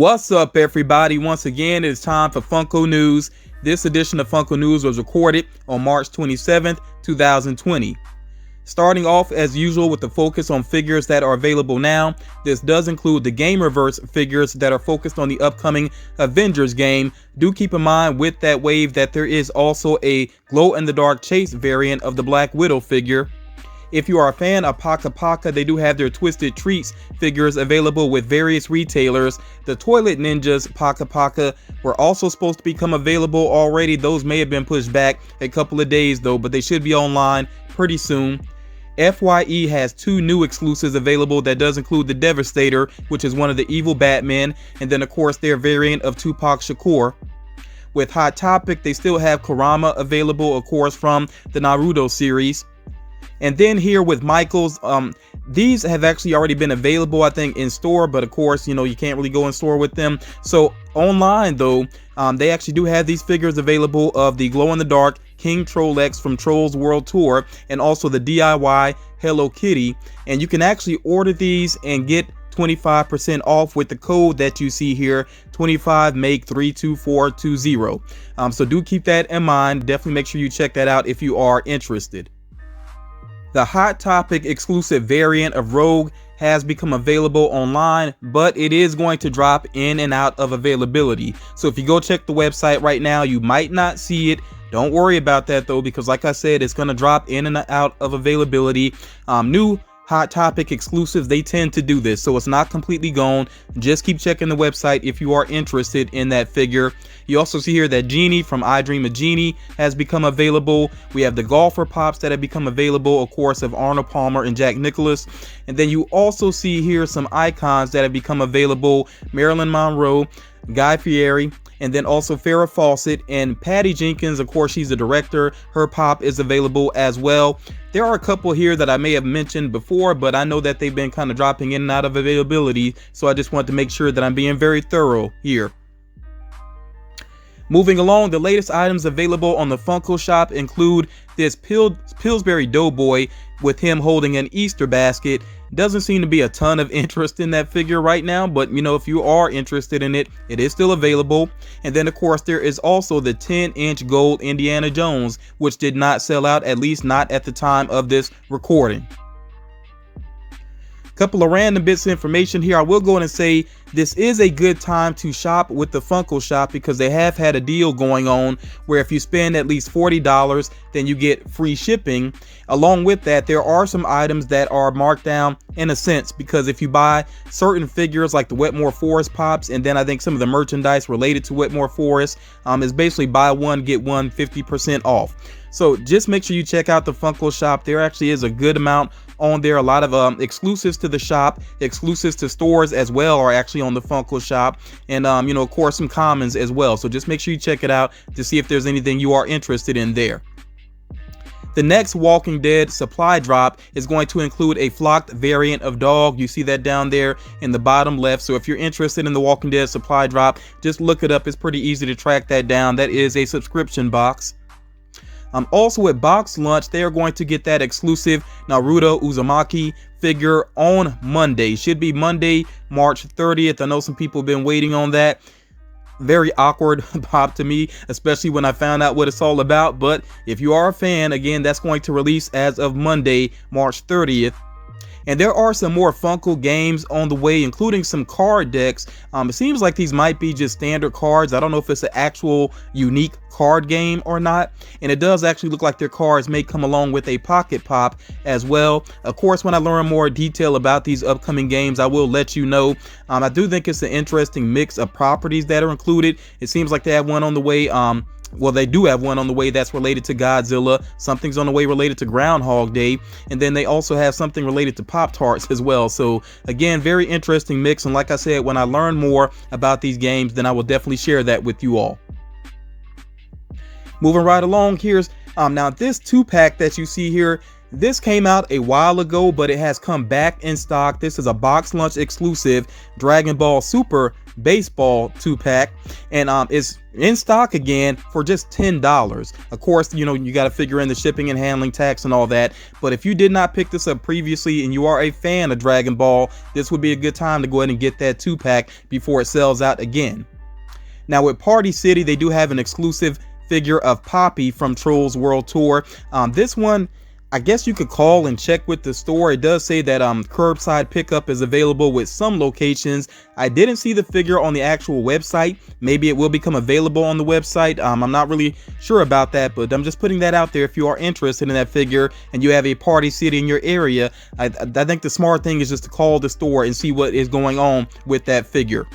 What's up, everybody? Once again, it's time for Funko News. This edition of Funko News was recorded on March 27th, 2020. Starting off as usual with the focus on figures that are available now. This does include the Gamerverse figures that are focused on the upcoming Avengers game. Do keep in mind with that wave that there is also a glow-in-the-dark chase variant of the Black Widow figure. If you are a fan of Paka Paka, they do have their Twisted Treats figures available with various retailers. The Toilet Ninjas Paka Paka were also supposed to become available already. Those may have been pushed back a couple of days though, but they should be online pretty soon. FYE has two new exclusives available. That does include the Devastator, which is one of the evil Batmen, and then of course their variant of Tupac Shakur. With Hot Topic, they still have Kurama available, of course, from the Naruto series. And then here with Michaels, these have actually already been available, I think, in store, but of course, you know, you can't really go in store with them. So online though, they actually do have these figures available of the glow-in-the-dark King Trollex from Trolls World Tour, and also the DIY Hello Kitty. And you can actually order these and get 25% off with the code that you see here, 25make32420. So do keep that in mind. Definitely make sure you check that out if you are interested. The Hot Topic exclusive variant of Rogue has become available online, but it is going to drop in and out of availability. So if you go check the website right now, you might not see it. Don't worry about that though, because like I said, it's going to drop in and out of availability. New Hot Topic exclusives, they tend to do this, so it's not completely gone. Just keep checking the website if you are interested in that figure. You also see here that Genie from I Dream of Genie has become available. We have the Golfer Pops that have become available, of course, of Arnold Palmer and Jack Nicklaus. And then you also see here some icons that have become available: Marilyn Monroe, Guy Fieri, and then also Farrah Fawcett and Patty Jenkins. Of course, she's the director. Her pop is available as well. There are a couple here that I may have mentioned before, but I know that they've been kind of dropping in and out of availability, so I just want to make sure that I'm being very thorough here. Moving along, the latest items available on the Funko shop include this Pillsbury Doughboy with him holding an Easter basket. Doesn't seem to be a ton of interest in that figure right now, but you know, if you are interested in it, it is still available. And then of course there is also the 10-inch gold Indiana Jones, which did not sell out, at least not at the time of this recording. Couple of random bits of information here. I will go in and say this is a good time to shop with the Funko shop, because they have had a deal going on where if you spend at least $40, then you get free shipping. Along with that, there are some items that are marked down in a sense, because if you buy certain figures like the Wetmore Forest Pops, and then I think some of the merchandise related to Wetmore Forest, is basically buy one get one 50% off. So just make sure you check out the Funko shop. There actually is a good amount on there. A lot of exclusives to the shop, exclusives to stores as well are actually on the Funko shop, and you know, of course, some commons as well. So just make sure you check it out to see if there's anything you are interested in there. The next Walking Dead supply drop is going to include a flocked variant of Dog. You see that down there in the bottom left. So if you're interested in the Walking Dead supply drop, just look it up. It's pretty easy to track that down. That is a subscription box. Also at box lunch, they are going to get that exclusive Naruto Uzumaki figure on Monday. Should be Monday, March 30th. I know some people have been waiting on that. Very awkward pop to me, especially when I found out what it's all about. But if you are a fan, again, that's going to release as of Monday, March 30th. And there are some more Funko games on the way, including some card decks. It seems like these might be just standard cards. I don't know if it's an actual unique card game or not. And it does actually look like their cards may come along with a pocket pop as well. Of course, when I learn more detail about these upcoming games, I will let you know. I do think it's an interesting mix of properties that are included. It seems like they have one on the way. Well, they do have one on the way that's related to Godzilla. Something's on the way related to Groundhog Day. And then they also have something related to Pop-Tarts as well. So again, very interesting mix. And like I said, when I learn more about these games, then I will definitely share that with you all. Moving right along, here's now this 2-pack that you see here. This came out a while ago, but it has come back in stock. This is a box lunch exclusive Dragon Ball Super Baseball 2-pack, and it's in stock again for just $10. Of course, you know, you got to figure in the shipping and handling tax and all that, but if you did not pick this up previously and you are a fan of Dragon Ball, this would be a good time to go ahead and get that 2-pack before it sells out again. Now with Party City, they do have an exclusive figure of Poppy from Trolls World Tour. This one, I guess you could call and check with the store. It does say that curbside pickup is available with some locations. I didn't see the figure on the actual website. Maybe it will become available on the website. I'm not really sure about that, but I'm just putting that out there. If you are interested in that figure and you have a Party City in your area, I think the smart thing is just to call the store and see what is going on with that figure.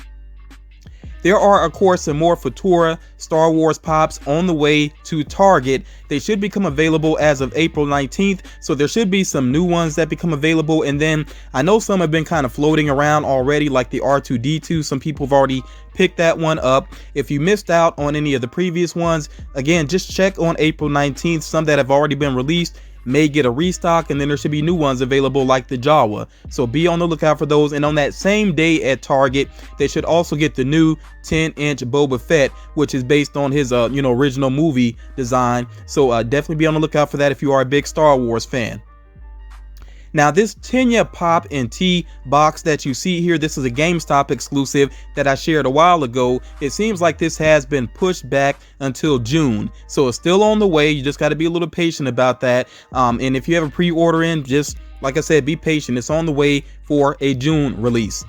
There are, of course, some more Futura Star Wars Pops on the way to Target. They should become available as of April 19th, so there should be some new ones that become available. And then I know some have been kind of floating around already, like the R2-D2. Some people have already picked that one up. If you missed out on any of the previous ones, again, just check on April 19th. Some that have already been released may get a restock, and then there should be new ones available like the Jawa, so be on the lookout for those. And on that same day at Target, they should also get the new 10-inch Boba Fett, which is based on his original movie design, so definitely be on the lookout for that if you are a big Star Wars fan. Now this Tenya Pop and Tea box that you see here, this is a GameStop exclusive that I shared a while ago. It seems like this has been pushed back until June, so it's still on the way. You just got to be a little patient about that. And if you have a pre-order in, just like I said, be patient. It's on the way for a June release.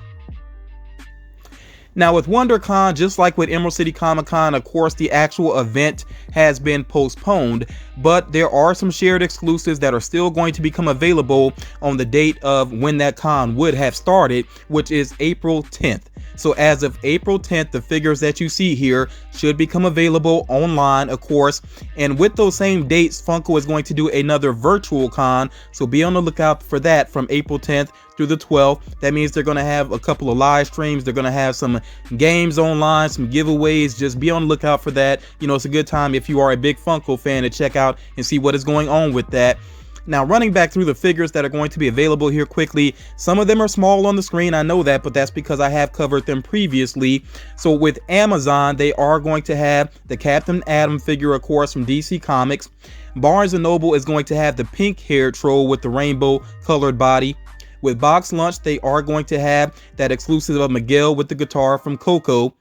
Now with WonderCon, just like with Emerald City Comic Con, of course the actual event has been postponed, but there are some shared exclusives that are still going to become available on the date of when that con would have started, which is April 10th. So as of April 10th, the figures that you see here should become available online, of course. And with those same dates, Funko is going to do another virtual con, so be on the lookout for that from April 10th through the 12th. That means they're going to have a couple of live streams. They're going to have some games online, some giveaways. Just be on the lookout for that. You know, it's a good time if you are a big Funko fan to check out and see what is going on with that. Now, running back through the figures that are going to be available here quickly, some of them are small on the screen, I know that, but that's because I have covered them previously. So with Amazon, they are going to have the Captain Atom figure, of course, from DC Comics. Barnes & Noble is going to have the pink-haired troll with the rainbow-colored body. With Box Lunch, they are going to have that exclusive of Miguel with the guitar from Coco.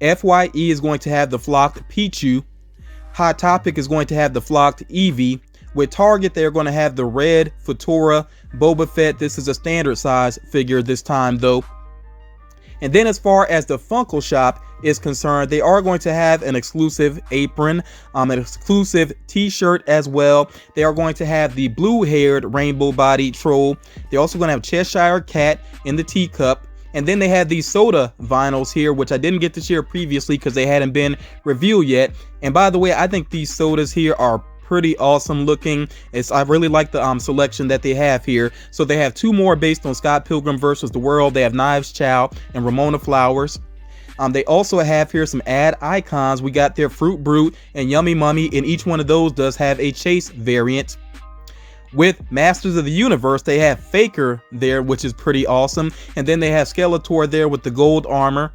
FYE is going to have the flocked Pichu. Hot Topic is going to have the flocked Eevee. With Target, they're going to have the red Futura Boba Fett. This is a standard size figure this time though. And then as far as the Funko shop is concerned, they are going to have an exclusive apron, an exclusive t-shirt as well. They are going to have the blue-haired rainbow body troll. They're also going to have Cheshire Cat in the teacup. And then they have these soda vinyls here, which I didn't get to share previously because they hadn't been reviewed yet. And by the way, I think these sodas here are pretty awesome looking. I really like the selection that they have here. So they have two more based on Scott Pilgrim versus the World. They have Knives Chow and Ramona Flowers. They also have here some ad icons. We got their Fruit Brute and Yummy Mummy, and each one of those does have a Chase variant. With Masters of the Universe, they have Faker there, which is pretty awesome. And then they have Skeletor there with the gold armor.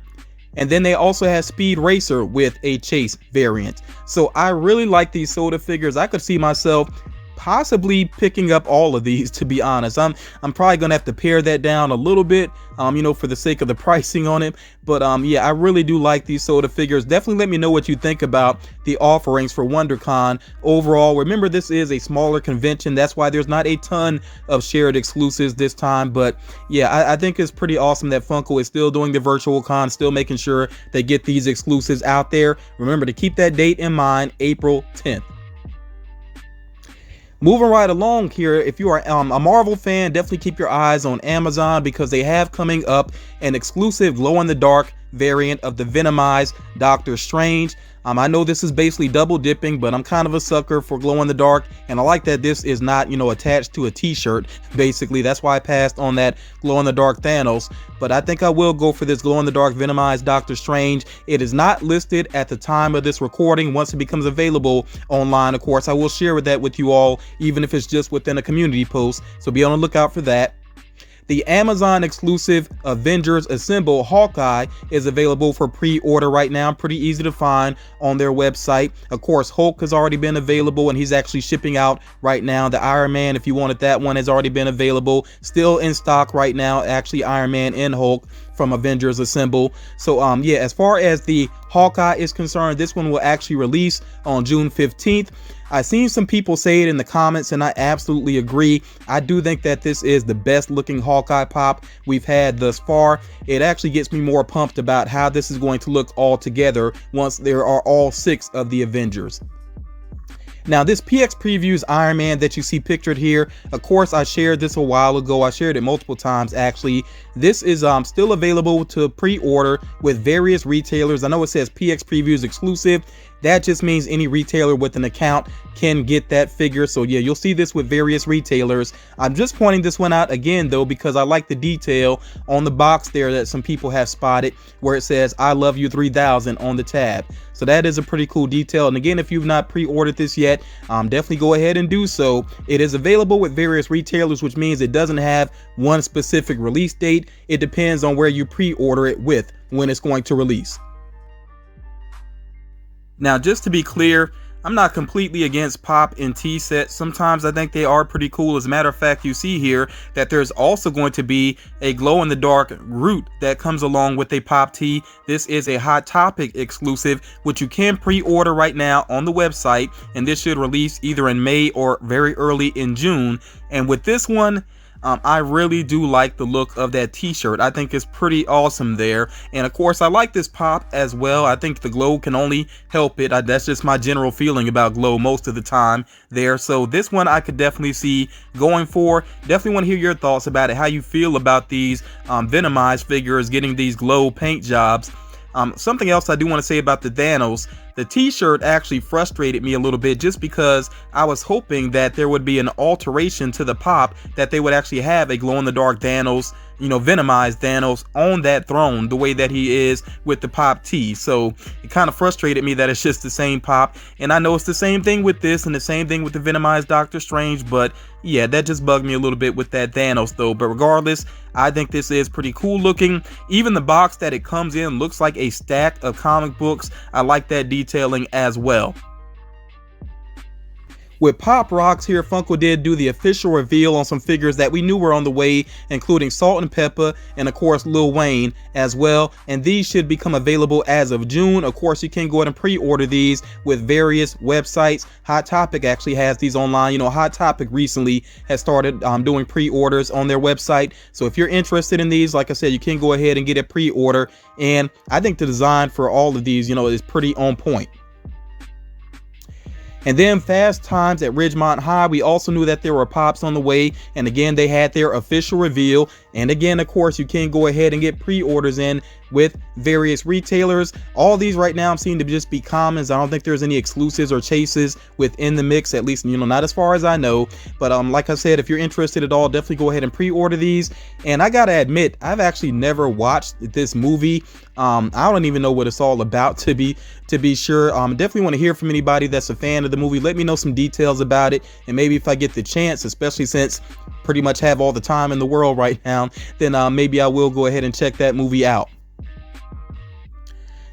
And then they also have Speed Racer with a Chase variant. So I really like these soda figures. I could see myself possibly picking up all of these, to be honest. I'm probably gonna have to pare that down a little bit, for the sake of the pricing on it. But yeah, I really do like these soda figures. Definitely let me know what you think about the offerings for WonderCon overall. Remember, this is a smaller convention. That's why there's not a ton of shared exclusives this time. But yeah, I think it's pretty awesome that Funko is still doing the virtual con, still making sure they get these exclusives out there. Remember to keep that date in mind, April 10th. Moving right along here, if you are a Marvel fan, definitely keep your eyes on Amazon because they have coming up an exclusive glow-in-the-dark variant of the Venomized Doctor Strange. I know this is basically double dipping, but I'm kind of a sucker for glow in the dark, and I like that this is not, you know, attached to a t-shirt. Basically, that's why I passed on that glow in the dark Thanos, but I think I will go for this glow in the dark Venomized Doctor Strange. It is not listed at the time of this recording. Once it becomes available online, of course, I will share that with you all, even if it's just within a community post, so be on the lookout for that. The Amazon exclusive Avengers Assemble Hawkeye is available for pre-order right now. Pretty easy to find on their website. Of course, Hulk has already been available and he's actually shipping out right now. The Iron Man, if you wanted that one, has already been available. Still in stock right now, actually, Iron Man and Hulk from Avengers Assemble. So yeah, as far as the Hawkeye is concerned, this one will actually release on June 15th. I've seen some people say it in the comments, and I absolutely agree. I do think that this is the best looking Hawkeye pop we've had thus far. It actually gets me more pumped about how this is going to look all together once there are all 6 of the Avengers. Now, this PX Previews Iron Man that you see pictured here, of course, I shared this a while ago. I shared it multiple times, actually. This is still available to pre-order with various retailers. I know it says PX Previews exclusive. That just means any retailer with an account can get that figure. So yeah, you'll see this with various retailers. I'm just pointing this one out again though, because I like the detail on the box there that some people have spotted, where it says "I love you 3000" on the tab. So that is a pretty cool detail. And again, if you've not pre-ordered this yet, definitely go ahead and do so. It is available with various retailers, which means it doesn't have one specific release date. It depends on where you pre-order it with when it's going to release. Now, just to be clear, I'm not completely against pop and tea sets. Sometimes I think they are pretty cool. As a matter of fact, you see here that there's also going to be a glow-in-the-dark Groot that comes along with a pop tee. This is a Hot Topic exclusive, which you can pre-order right now on the website, and this should release either in May or very early in June. And with this one, I really do like the look of that t-shirt. I think it's pretty awesome there. And of course, I like this pop as well. I think the glow can only help it. That's just my general feeling about glow most of the time there. So this one I could definitely see going for. Definitely want to hear your thoughts about it, how you feel about these Venomized figures getting these glow paint jobs. Something else I do want to say about the Thanos, the t-shirt actually frustrated me a little bit, just because I was hoping that there would be an alteration to the pop, that they would actually have a glow-in-the-dark Thanos, you know, Venomized Thanos on that throne the way that he is with the pop tee. So it kind of frustrated me that it's just the same pop, and I know it's the same thing with this and the same thing with the Venomized Doctor Strange, but yeah, that just bugged me a little bit with that Thanos though. But regardless, I think this is pretty cool looking. Even the box that it comes in looks like a stack of comic books. I like that detailing as well. With Pop Rocks here, Funko did do the official reveal on some figures that we knew were on the way, including Salt and Pepper and of course Lil Wayne as well, and these should become available as of June. Of course, you can go ahead and pre-order these with various websites. Hot Topic actually has these online. You know, Hot Topic recently has started doing pre-orders on their website, so if you're interested in these, like I said, you can go ahead and get a pre-order, and I think the design for all of these, you know, is pretty on point. And then Fast Times at Ridgemont High, we also knew that there were pops on the way, and again they had their official reveal. And again, of course, you can go ahead and get pre-orders in with various retailers. All these right now seem to just be commons. I don't think there's any exclusives or chases within the mix, at least, you know, not as far as I know. But like I said, if you're interested at all, definitely go ahead and pre-order these. And I gotta admit, I've actually never watched this movie. I don't even know what it's all about, to be sure. Definitely want to hear from anybody that's a fan of the movie. Let me know some details about it, and maybe if I get the chance, especially since pretty much have all the time in the world right now, then maybe I will go ahead and check that movie out.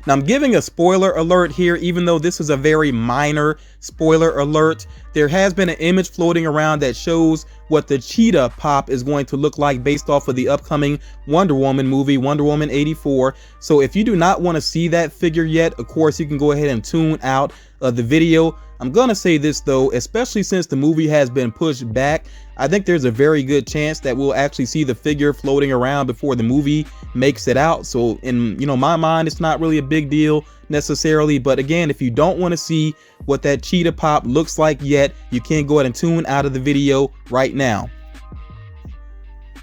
Now, I'm giving a spoiler alert here, even though this is a very minor spoiler alert. There has been an image floating around that shows what the Cheetah pop is going to look like based off of the upcoming Wonder Woman movie, Wonder Woman 84. So if you do not want to see that figure yet, of course, you can go ahead and tune out of the video. I'm gonna say this though, especially since the movie has been pushed back, I think there's a very good chance that we'll actually see the figure floating around before the movie makes it out. So in, you know, my mind, it's not really a big deal necessarily. But again, if you don't want to see what that Cheetah pop looks like yet, you can go ahead and tune out of the video right now.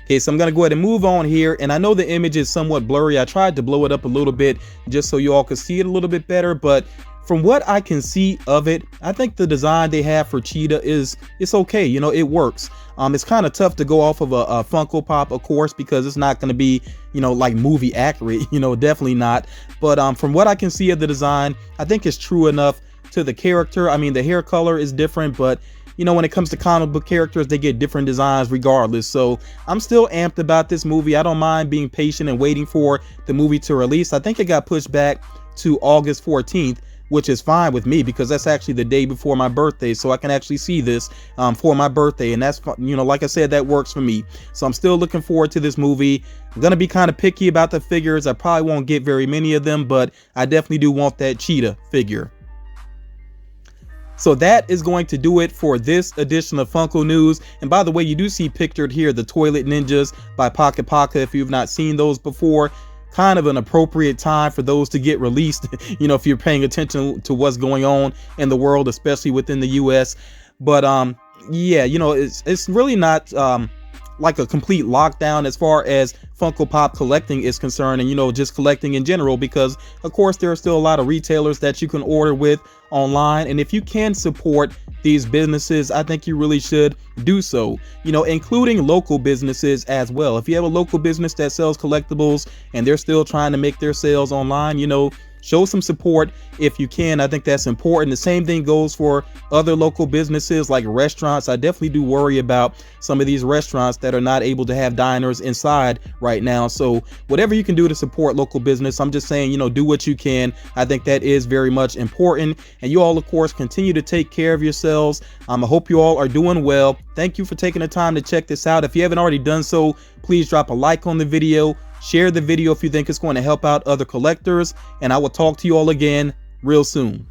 Okay, so I'm gonna go ahead and move on here, and I know the image is somewhat blurry. I tried to blow it up a little bit just so you all could see it a little bit better, but from what I can see of it, I think the design they have for Cheetah it's okay. You know, it works. It's kind of tough to go off of a Funko Pop, of course, because it's not going to be, you know, like movie accurate, you know, definitely not. But from what I can see of the design, I think it's true enough to the character. I mean, the hair color is different, but you know, when it comes to comic book characters, they get different designs regardless. So I'm still amped about this movie. I don't mind being patient and waiting for the movie to release. I think it got pushed back to August 14th, which is fine with me because that's actually the day before my birthday, so I can actually see this for my birthday, and that's, you know, like I said, that works for me. So I'm still looking forward to this movie. I'm gonna be kind of picky about the figures. I probably won't get very many of them, but I definitely do want that Cheetah figure. So that is going to do it for this edition of Funko News. And by the way, you do see pictured here the Toilet Ninjas by Pocket Paka. If you've not seen those before, kind of an appropriate time for those to get released, you know, if you're paying attention to what's going on in the world, especially within the US. But yeah, you know, it's really not like a complete lockdown as far as Funko Pop collecting is concerned, and you know, just collecting in general, because of course there are still a lot of retailers that you can order with online, and if you can support these businesses, I think you really should do so, you know, including local businesses as well. If you have a local business that sells collectibles and they're still trying to make their sales online, you know, show some support if you can. I think that's important. The same thing goes for other local businesses like restaurants. I definitely do worry about some of these restaurants that are not able to have diners inside right now. So whatever you can do to support local business, I'm just saying, you know, do what you can. I think that is very much important. And you all, of course, continue to take care of yourselves. I hope you all are doing well. Thank you for taking the time to check this out. If you haven't already done so, please drop a like on the video. Share the video if you think it's going to help out other collectors, and I will talk to you all again real soon.